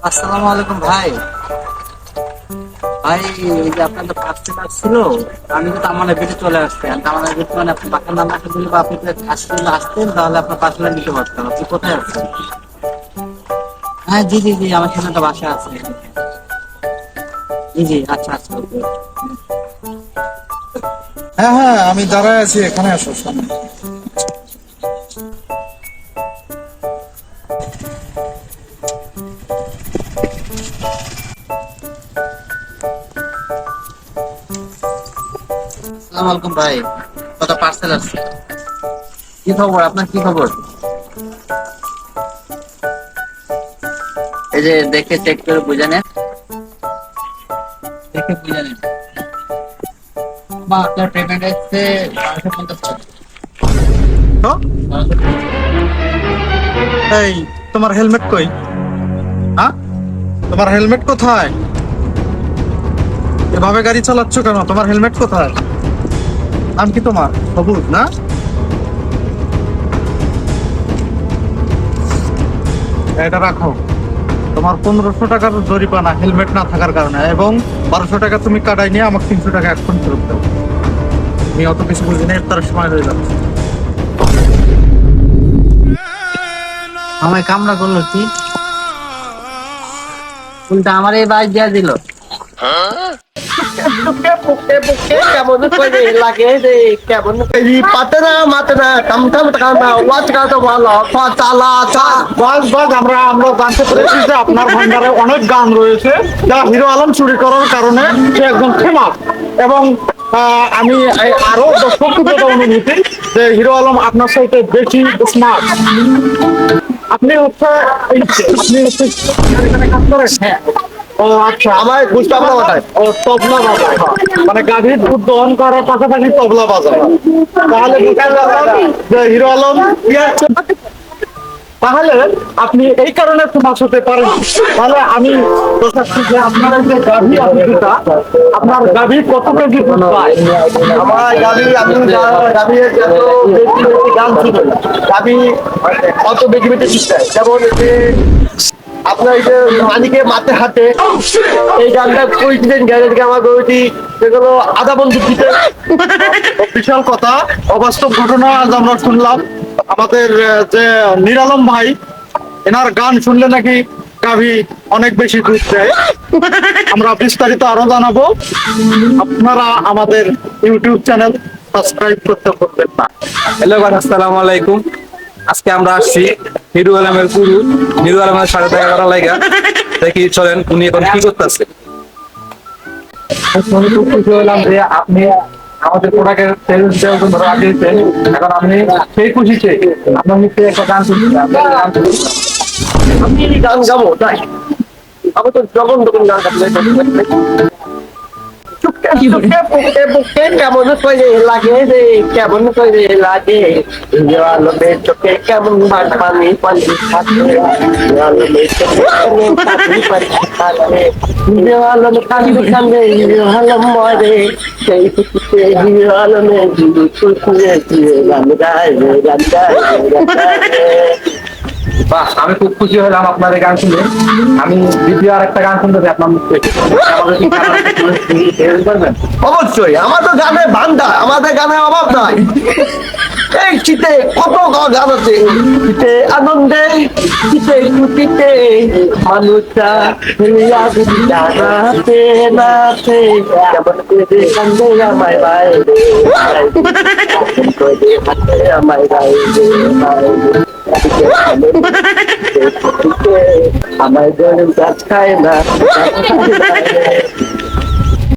আসসালামু আলাইকুম ভাই। ভাই এই যে আপনার তো পার্সেল আসছিল, আমি তো তামান্না বেটে চলে আসছি। আর তামান্না বেটে মানে আপনি বাসার নাম্বারটা দিলে বা আপনি যদি আসলে আসতেন তাহলে আপনার পার্সেলটা নিতে পারতাম। আপনি কোথায় আছেন? হ্যাঁ জি জি জি, আমার সামনে একটা বাসা আছে। জি জি, আচ্ছা আচ্ছা, ওকে। হ্যাঁ হ্যাঁ, আমি দাঁড়ায় আছি, এখানে আসো সামনে। আসসালামু আলাইকুম ভাই, কটা পার্সেল আসছে। কি খবর আপনার, কি খবর? এই যে দেখে চেক করে বুঝে নেন, দেখে বুঝে নেন। বা আপনার পেমেন্ট হচ্ছে 1250 টাকা। তো, এই তোমার হেলমেট কই? হ্যাঁ, তোমার হেলমেট কোথায়? এভাবে গাড়ি চালাচ্ছ কেন? তোমার হেলমেট কোথায়? নাম কি তোমার? সবুজ না? এটা রাখো। তোমার 1500 টাকার জরিমানা হেলমেট না থাকার কারণে, এবং 1200 টাকা তুমি কাটাই নিয়ে আমাকে 300 টাকা এখন ফেরত দাও। আমি অত কিছু বুঝি না, তার সময় হয়ে যাচ্ছে। আমায় কামড়া করলো কি? উল্টা আমার এই বাইক দিয়া দিল। বুকে বুকে বুকে কেমন করে লাগে রে, কেমন করে পাতে না মাতে না কাম কাম কামা ওয়াচ কাটা ভালো চালা চা। বাস আমরা জানতে পেরেছি যে আপনার ভান্ডারে অনেক গান রয়েছে যা হিরো আলম চুরি করার কারণে সে একজন ফেমাস। এবং আমি আরো ব্যক্তিগত অনুভূতি যে হিরো আলম আপনার সাথে বেশি স্মার্ট। আপনি হচ্ছে এখানে কাজ করেন? হ্যাঁ, ও আচ্ছা, আমার বুঝতে পারলাম না। ও তবলা বাজায়, মানে গাভীর দুধ দহন করার পাশাপাশি তবলা বাজায়। তাহলে বুঝতে পারলাম যে হিরো আলম তাহলে আপনি এই কারণে ফেমাস হতে পারেন। তাহলে আমি বোঝাচ্ছি যে আপনার এই যে গাভী আছে যেটা, আপনার গাভী কত কেজি দুধ পায়? আমার গাবি আমি গাবি বেশি বেশি গান শুনি। গাবি অত বেশি বেশি শিখতে যেমন যে আপনার এই যে মালিকে মাঠে হাতে এই গানটা কইছিলেন গ্যারেজকে আমার গরুটি সেগুলো আধা বন্ধু দিতে। বিশাল কথা, অবাস্তব ঘটনা আজ আমরা শুনলাম। আমাদের যে নিরালম ভাই, এনার গান শুনলে নাকি গাভী অনেক বেশি দুধ দেয়। আমরা বিস্তারিত আরো জানাবো। আপনারা আমাদের ইউটিউব চ্যানেল সাবস্ক্রাইব করতে ভুলবেন না। হ্যালো গাইস, আসসালামু আলাইকুম। আজকে আমরা আসছি হিরু আলমের গুরু হিরু আলমের সাথে দেখা করার লাগা। দেখি চলেন উনি এখন কি করতেছে। আমি খুব খুশি হলাম যে আপনি আমাদের প্রোডাক্টের সেলস দেওয়ার জন্য রাজি হয়েছেন। এখন আপনি সেই খুশিতে আপনার মুখে একটা গান শুনছি, আপনার গান শুনছি। আমি গান গাবো তাই আমি তো যখন তখন গান গাবো। চুপকে চুপকে বুকে বুকে কেমন করে লাগে রে, কেমন করে লাগে আলোতে চোখে কেমন পানি পানি থাকে আলোতে চোখে কেমন পানি পানি থাকে আলম কান্দে কান্দে আলম মরে সেই খুশিতে আলমে খুশিয়ে গান গায় গান গায় গান গায়। বাহ, আমি খুব খুশি হলাম আপনার এই গান শুনে। আমি দ্বিতীয় আর একটা গান শুনতে চাই আপনার মুখ থেকে। আমাদের কি গান আছে একটু হেল্প করবেন? অবশ্যই আমাদের গানের ভান্ডার, আমাদের গানের অভাব নাই। এই শীতে কত গান আছে, শীতে আনন্দে শীতে খুশিতে মানুষরা নাচে নাচে কেমন করে কান্দে আমায় বাইরে কেমন করে হাতে আমায় বাইরে আমায় গরম গাছ খায় না